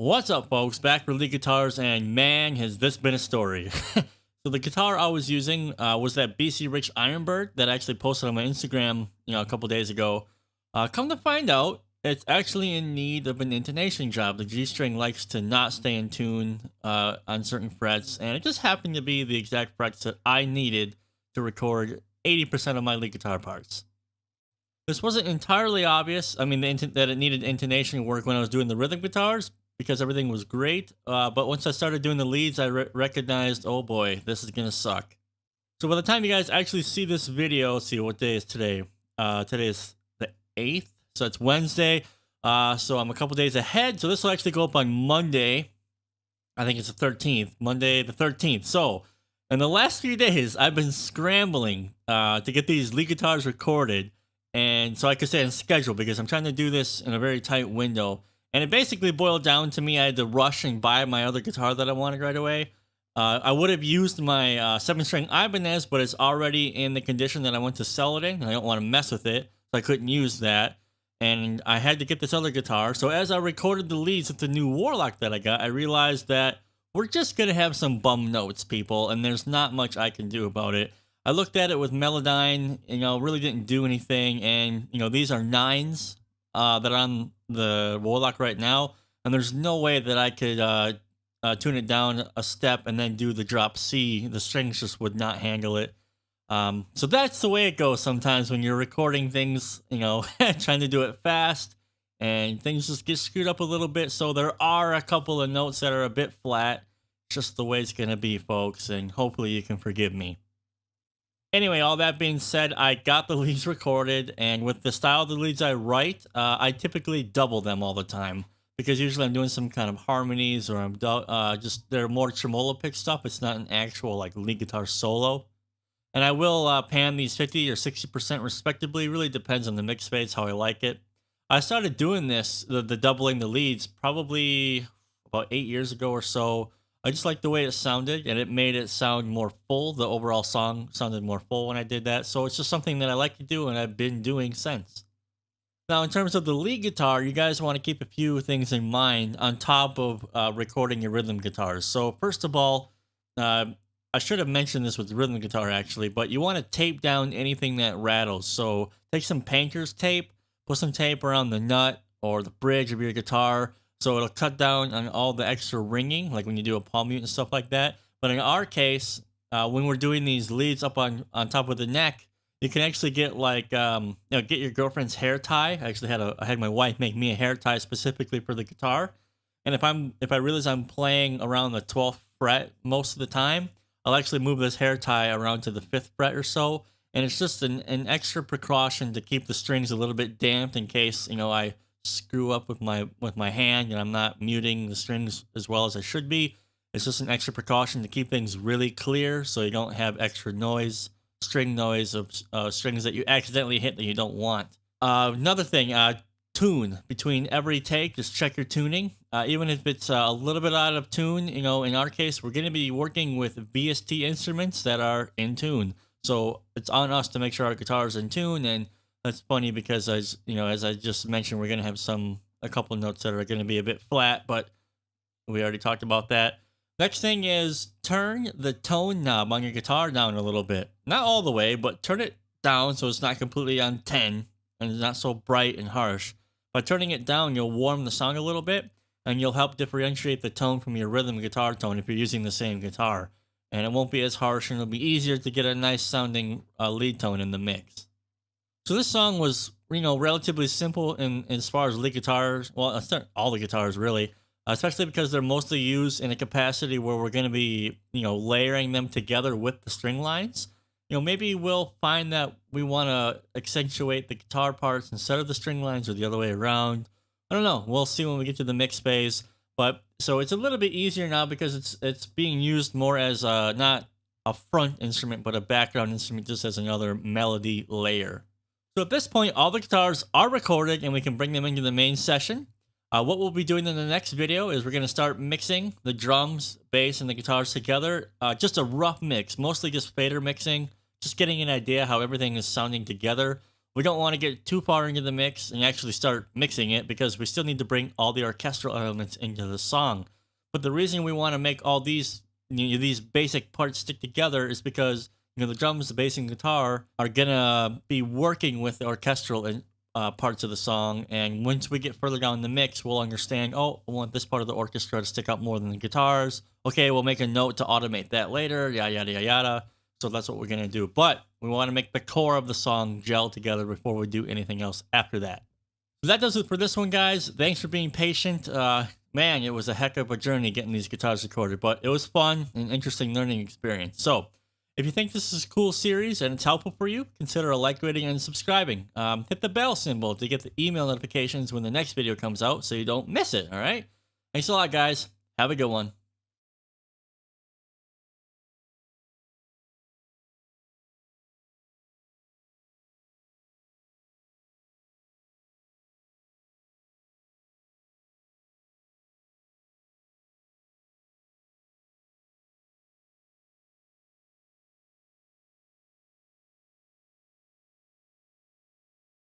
What's up, folks? Back for lead guitars, and man, has this been a story. So the guitar I was using was that BC Rich Ironbird that I actually posted on my Instagram, a couple days ago. Come to find out, it's actually in need of an intonation job. The G string likes to not stay in tune on certain frets, and it just happened to be the exact frets that I needed to record 80% of my lead guitar parts. This wasn't entirely obvious. I mean, that it needed intonation work when I was doing the rhythm guitars because everything was great. But once I started doing the leads, I recognized, oh boy, this is gonna suck. So by the time you guys actually see this video, let's see what day is today. Today is the 8th, so it's Wednesday. So I'm a couple days ahead. So this will actually go up on Monday. I think it's the 13th, Monday the 13th. So in the last few days, I've been scrambling to get these lead guitars recorded. And so I could say on schedule because I'm trying to do this in a very tight window. And it basically boiled down to me, I had to rush and buy my other guitar that I wanted right away. I would have used my 7-string Ibanez, but it's already in the condition that I want to sell it in. And I don't want to mess with it, so I couldn't use that. And I had to get this other guitar. So as I recorded the leads with the new Warlock that I got, I realized that we're just going to have some bum notes, people. And there's not much I can do about it. I looked at it with Melodyne, really didn't do anything. And, these are 9s that are on the Warlock right now. And there's no way that I could tune it down a step and then do the drop C. The strings just would not handle it. So that's the way it goes sometimes when you're recording things, trying to do it fast. And things just get screwed up a little bit. So there are a couple of notes that are a bit flat. Just the way it's going to be, folks. And hopefully you can forgive me. Anyway, all that being said, I got the leads recorded, and with the style of the leads I write, I typically double them all the time because usually I'm doing some kind of harmonies or I'm they're more tremolo pick stuff. It's not an actual like lead guitar solo, and I will pan these 50 or 60% respectively. Really depends on the mix phase how I like it. I started doing this, the doubling the leads, probably about 8 years ago or so. I just liked the way it sounded, and it made it sound more full. The overall song sounded more full when I did that. So it's just something that I like to do, and I've been doing since. Now, in terms of the lead guitar, you guys want to keep a few things in mind on top of recording your rhythm guitars. So first of all, I should have mentioned this with the rhythm guitar, actually, but you want to tape down anything that rattles. So take some painter's tape, put some tape around the nut or the bridge of your guitar, so it'll cut down on all the extra ringing, like when you do a palm mute and stuff like that. But in our case, when we're doing these leads up on top of the neck, you can actually get like, get your girlfriend's hair tie. I actually I had my wife make me a hair tie specifically for the guitar. And if I realize I'm playing around the 12th fret most of the time, I'll actually move this hair tie around to the 5th fret or so. And it's just an extra precaution to keep the strings a little bit damped in case, I screw up with my hand and I'm not muting the strings as well as I should be. It's just an extra precaution to keep things really clear so you don't have extra noise, string noise of strings that you accidentally hit that you don't want. Another thing, tune between every take. Just check your tuning. Even if it's a little bit out of tune, in our case, we're going to be working with VST instruments that are in tune. So it's on us to make sure our guitar is in tune. And that's funny because as I just mentioned, we're going to have a couple notes that are going to be a bit flat, but we already talked about that. Next thing is turn the tone knob on your guitar down a little bit. Not all the way, but turn it down so it's not completely on 10 and it's not so bright and harsh. By turning it down, you'll warm the sound a little bit and you'll help differentiate the tone from your rhythm guitar tone if you're using the same guitar. And it won't be as harsh and it'll be easier to get a nice sounding lead tone in the mix. So this song was, relatively simple in as far as lead guitars. Well, it's not all the guitars really, especially because they're mostly used in a capacity where we're going to be, layering them together with the string lines. Maybe we'll find that we want to accentuate the guitar parts instead of the string lines or the other way around. I don't know. We'll see when we get to the mix phase. But so it's a little bit easier now because it's being used more as not a front instrument, but a background instrument, just as another melody layer. So at this point, all the guitars are recorded and we can bring them into the main session. What we'll be doing in the next video is we're going to start mixing the drums, bass, and the guitars together. Just a rough mix, mostly just fader mixing, just getting an idea how everything is sounding together we don't want to get too far into the mix and actually start mixing it because we still need to bring all the orchestral elements into the song. But the reason we want to make all these these basic parts stick together is because the drums, the bass, and guitar are gonna be working with the orchestral and parts of the song. And once we get further down the mix, we'll understand, oh, I want this part of the orchestra to stick out more than the guitars. Okay, we'll make a note to automate that later, yada, yada, yada, yada. So that's what we're going to do. But we want to make the core of the song gel together before we do anything else after that. So that does it for this one, guys. Thanks for being patient. Man, it was a heck of a journey getting these guitars recorded, but it was fun and interesting learning experience. So if you think this is a cool series and it's helpful for you, consider a like rating and subscribing. Hit the bell symbol to get the email notifications when the next video comes out so you don't miss it, all right? Thanks a lot, guys. Have a good one.